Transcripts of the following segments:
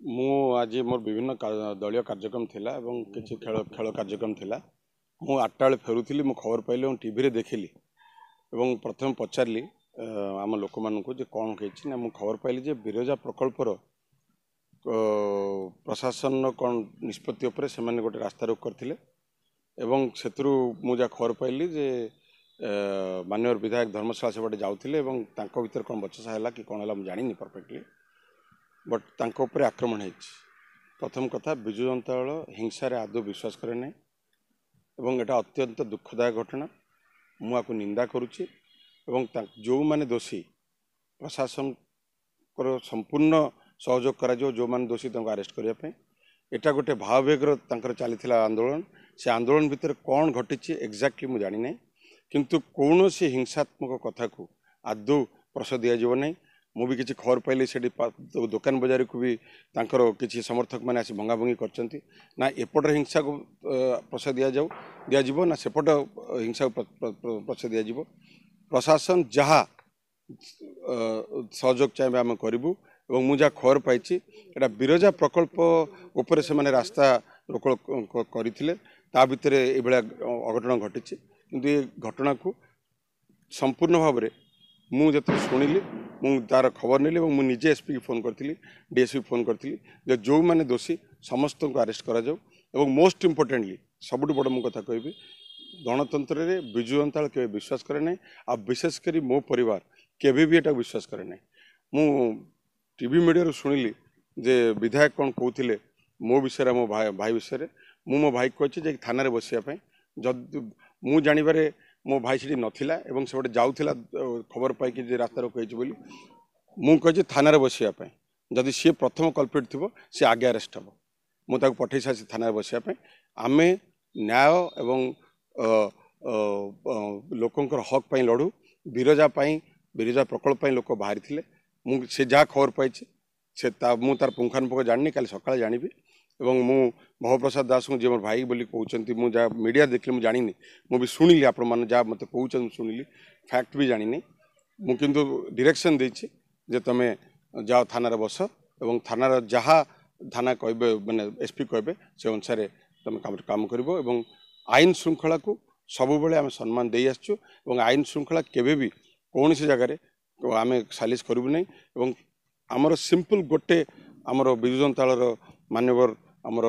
मु आज मोर विभिन्न दलीय कार्यक्रम थिला एवं किसी खेल खेल कार्यक्रम थिला मु 8टा बेले फेरुथिली मु खबर पाइली और टीवी रे देखिली एवं प्रथम पचारली आम लोक मानू जे कौन कही ना मु खबर पाइली जे बिरजा प्रकल्पर प्रशासन कौन निष्पत्ति उपरे से माने गोटे रास्ता रोक करथिले एवं सेतरु मु जा खबर पाइली जे माननीय विधायक धर्मशाला से बाटे जाउथिले एवं तांको भीतर कौन बचसा हैला कि कौन हैला मु जानिनी परफेक्टली बट तांको ऊपर आक्रमण है। प्रथम कथा विजु जनता दल हिंसा रे आदौ विश्वास करे ना एवं एटा अत्यंत दुखदायक घटना मुझे निंदा करुच्ची एवं जो माने दोषी प्रशासन को संपूर्ण सहयोग करा जो माने दोषी अरेस्ट करने एटा गोटे भाववेगर चली आंदोलन से आंदोलन भितर कौन घटी एक्जाक्टली मुझे जानी ना किंतु कौन सी हिंसात्मक कथा को आदौ प्रश दिज्व ना मु भी किसी खबर पाइली से दुकान बजार को भी किसी समर्थक मैंने आसी भंगाभंगी कर ना एपट हिंसा को प्रश दिज्व ना सेपट हिंसा को प्रश दिज्व प्रशासन जहाँ सहयोग चाहिए आम करूँ और मुझे खबर पाई एटा बिरजा प्रकल्प उपरे से माने रास्ता रोक करते भितर ये अघटन घटी किंतु ये घटना को संपूर्ण भाव में मुझे शुणिली मु तार खबर नेली और मुझे एसपी की फोन करी डीएसपी फोन करी जो मैंने दोषी समस्त को अरेस्ट करा जाऊ एवं मोस्ट इम्पोर्टेंटली सबुठ बड़ मु कथा कहबी गणतंत्र रे विजु जनता दल केबे विश्वास करे ना आ विशेषकर मो परिवार केबे भी एटा विश्वास करे ना मु टीवी मीडिया शुणिली जे विधायक कौन कहते मो विषय मो भाई विषय मो भाई कही थाना बसापी जब मु जानवे मो भाई से नथिला एवं से जाऊला खबर पाई रास्ता रोकई बोली मुझे थाना बसापी जदि सी प्रथम कल्प्रिट थी सी आगे अरेस्ट हम मुझे पठे सारी थाना बसापी आम न्याय एवं लोकंर हक पाई लड़ू बिरजा प्रकल्प लोक बाहरी थे मुझे जहाँ खबर पाई से मुझे तार पुंखानुपुख जानी काली सकाଳେ जानी एवं मु भवप्रसाद दास को जी मोर भाई बोली कहते मुझे मीडिया देखली मुझे जानी मुझे शुणिली आपण मैंने जहाँ मत कहते शुणिली फैक्ट भी जानी मु किंतु डायरेक्शन देछि जे तमे जाओ थाना बस एवं थाना जहाँ थाना कहे माने एसपी कहे से अनुसार तुम काम कर आईन श्रृंखला को सब बेले आम सम्मान दे आसुँ आईन श्रृंखला केबे भी कौन सी जगार आम सालिश करूँ ना एवं आमर सिंपल गोटे आमर विजु जनता दल मान्यवर आमर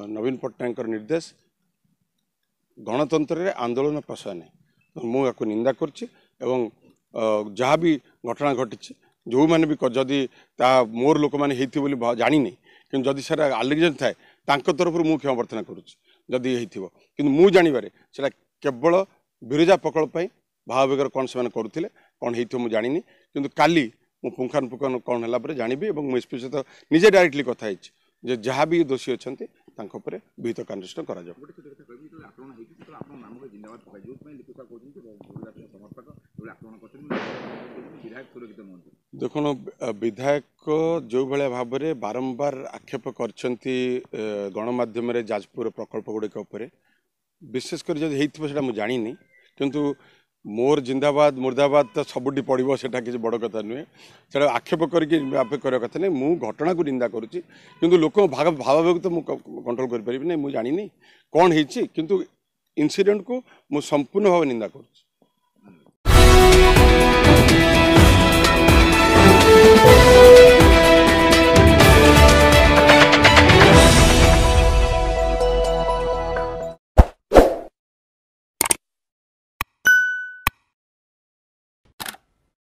नवीन पट्टनायक निर्देश गणतंत्र रे आंदोलन प्रश्रय नहीं मुझे निंदा करछि एवं जहाँ भी घटना घटी जो मैंने भी जदि मोर लोक मैंने जानी कि जदि सर आलिगेशन थाए तरफ मुझे क्षमा प्रार्थना करुँगी कि मुझे जानवर से केवल बिरजा प्रकल्प भाववेगर कौन से करुले कौन हो जानी कि काली मु पुंखानुपुख कौन है जानवी और मुझे एसपी सहित निजे डायरेक्टली कथा जे जहाँ भी दोषी अच्छा विहित कार्यानुष्ठान करा देखो विधायक जो भाया भाव में बारंबार आक्षेप कर गणमाध्यम जाजपुर प्रकल्प गुड़िक विशेषकर जब होता मुझे जानी किंतु मोर जिंदाबाद मुर्दाबाद तो सबुटी पड़ो से किसी बड़ कथा नुहे से आक्षेप करके कथा नहीं मु घटना को निंदा करुच्ची किंतु लोक भाव तो मुझे कंट्रोल कर पारि मुझे जानी कौन हो किंतु इनसीडेंट को मु संपूर्ण भाव निंदा करुच्ची।